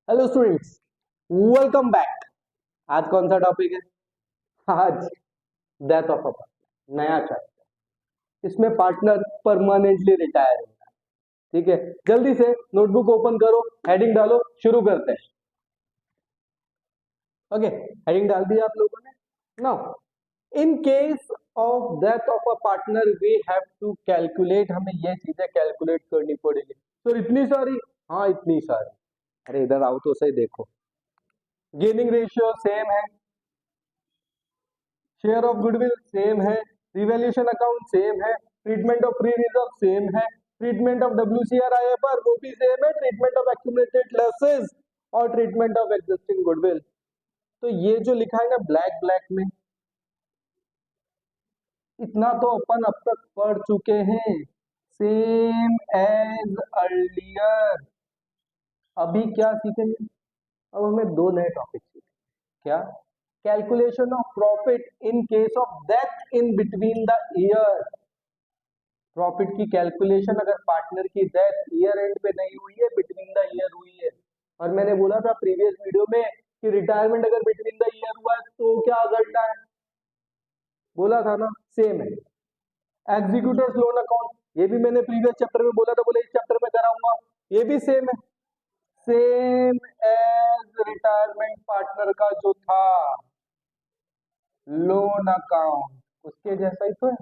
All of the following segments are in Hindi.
Hello students, welcome back. आज कौन सा टॉपिक है? आज डेथ ऑफ अ पार्टनर, नया चैप्टर। इसमें पार्टनर परमानेंटली रिटायर होगा। ठीक है, जल्दी से नोटबुक ओपन करो, हेडिंग डालो, शुरू करते हैं। ओके, हेडिंग डाल दिया आप लोगों ने। Now, in case of death of a partner we have to calculate, हमें ये चीजें कैलकुलेट करनी पड़ेगी। तो इतनी सारी? हाँ, इतनी सारी। अरे इधर आओ तो सही, देखो। गेनिंग रेशियो सेम है, शेयर ऑफ गुडविल सेम है, रिवैल्यूएशन अकाउंट सेम है, treatment of free reserve same है, ट्रीटमेंट ऑफ डब्ल्यूसीआर आईएफआर वो भी सेम है, ट्रीटमेंट ऑफ एक्यूमुलेटेड लॉसेस और ट्रीटमेंट ऑफ एग्जिस्टिंग गुडविल। तो ये जो लिखा है ना ब्लैक ब्लैक में, इतना तो अपन अब तक पढ़ चुके हैं। Same as earlier. अभी क्या सीखेंगे? अब हमें दो नए टॉपिक सीखेंगे। क्या? Calculation of profit in case of death in between the year. Profit की कैलकुलेशन अगर पार्टनर की डेथ ईयर एंड पे नहीं हुई है, बिटवीन द ईयर हुई है। और मैंने बोला था प्रीवियस वीडियो में कि रिटायरमेंट अगर बिटवीन द ईयर हुआ है तो क्या करना है, बोला था ना। सेम है। एग्जीक्यूटर्स लोन अकाउंट, ये भी मैंने प्रीवियस चैप्टर में बोला था, बोले इस चैप्टर में कराऊंगा। ये भी सेम है, सेम एज रिटायरमेंट पार्टनर का जो था लोन अकाउंट, उसके जैसा ही तो है।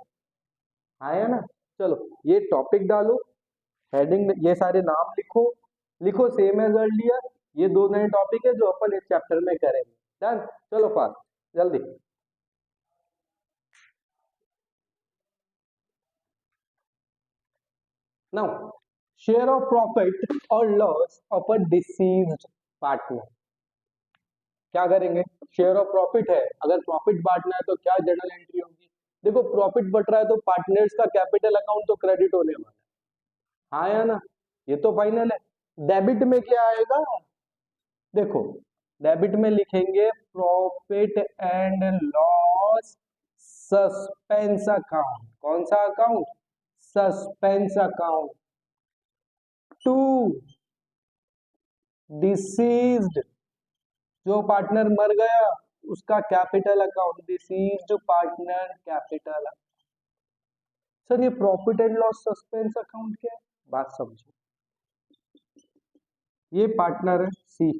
आया ना? चलो, ये टॉपिक डालो, हेडिंग, ये सारे नाम लिखो। लिखो सेम एज अर्लियर। ये दो नए टॉपिक है जो अपन इस चैप्टर में करेंगे। डन? चलो फास्ट, जल्दी। नाउ, शेयर ऑफ प्रॉफिट और loss of a deceased partner. क्या करेंगे? शेयर ऑफ प्रॉफिट है, अगर प्रॉफिट बांटना है तो क्या जर्नल एंट्री होगी? देखो, प्रॉफिट बट रहा है तो पार्टनर्स का कैपिटल अकाउंट तो क्रेडिट होने वाला है। हाँ या ना? ये तो फाइनल है। डेबिट में क्या आएगा? देखो, डेबिट में लिखेंगे profit and loss suspense account. कौन सा account? Suspense account. To deceased, जो पार्टनर मर गया उसका capital account, deceased partner capital. Sir, ये profit and loss suspense account क्या है? बात समझो। ये पार्टनर है सी,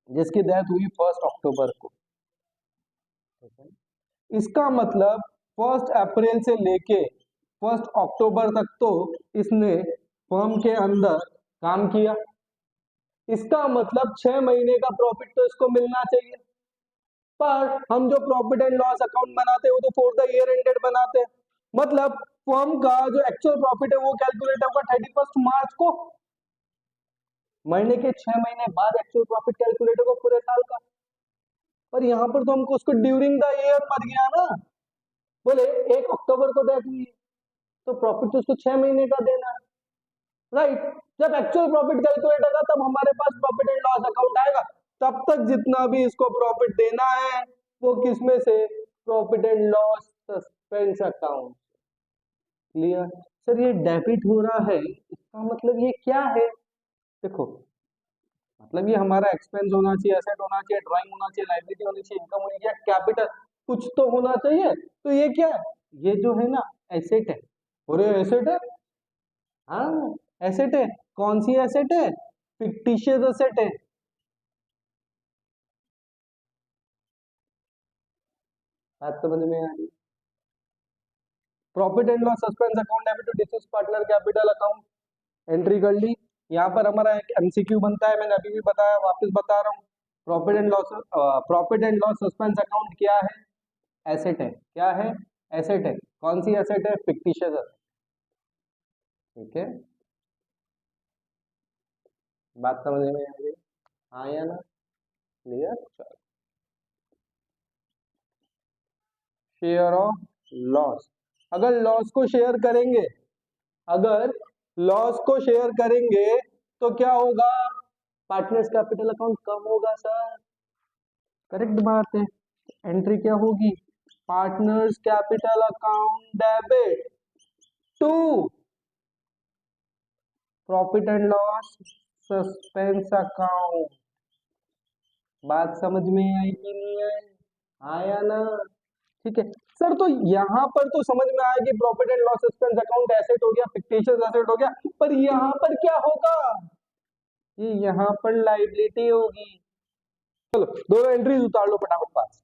जिसकी डेथ हुई 1 अक्टूबर को। इसका मतलब 1 अप्रैल से लेके 1 अक्टूबर तक तो इसने फर्म के अंदर काम किया। इसका मतलब 6 महीने का प्रॉफिट तो इसको मिलना चाहिए। पर हम जो प्रॉफिट एंड लॉस अकाउंट बनाते हैं वो तो फॉर द ईयर एंडेड बनाते हैं। मतलब फर्म का जो एक्चुअल प्रॉफिट है वो कैलकुलेट होगा 31 मार्च को। महीने के 6 महीने बाद एक्चुअल प्रॉफिट कैलकुलेट होगा पूरे साल का। पर यहाँ पर तो हमको उसको ड्यूरिंग द ईयर मर गया ना। बोले 1 अक्टूबर को डेथ हुई, तो प्रॉफिट तो उसको 6 महीने का देना है। राइट? जब एक्चुअल प्रॉफिट कैलकुलेट होगा तब हमारे पास प्रॉफिट एंड लॉस अकाउंट आएगा। तब तक जितना भी इसको प्रॉफिट देना है वो किसमें से? Profit and loss suspense account. Clear? Sir, ये डेबिट हो रहा है, इसका मतलब ये क्या है? देखो, मतलब ये हमारा एक्सपेंस होना चाहिए, एसेट होना चाहिए, ड्राइंग होना चाहिए, लाइबिलिटी होनी चाहिए, इनकम होनी चाहिए, कैपिटल कुछ तो होना चाहिए। तो ये क्या है? ये जो है ना, एसेट है। और ये एसेट है। हाँ, एसेट है। कौन सी एसेट है? फिक्टिशियस एसेट है। बात समझ में आ रही? Profit and loss suspense account, debit to deceased partner capital account, entry कर ली। यहाँ पर हमारा एक एमसीक्यू बनता है, मैंने अभी भी बताया, वापस बता रहा हूँ। Profit and loss suspense account क्या है? एसेट है। क्या है? एसेट है। कौन सी एसेट है? Fictitious asset. ठीक है, बात समझ में आ गई? हाँ या ना? क्लियर? शेयर ऑफ लॉस, अगर लॉस को शेयर करेंगे, अगर लॉस को शेयर करेंगे तो क्या होगा? पार्टनर्स कैपिटल अकाउंट कम होगा सर। करेक्ट बात है। एंट्री क्या होगी? Partners capital account debit to profit and loss suspense account. बात समझ में आई कि नहीं आई? आया ना? ठीक है सर, तो यहाँ पर तो समझ में आया कि profit and loss suspense account asset हो गया, फिक्टिशियस एसेट हो गया, पर यहाँ पर क्या होगा? ये यहाँ पर लाइबिलिटी होगी। चलो दोनों एंट्रीज उतार लो फटाफट फास्ट।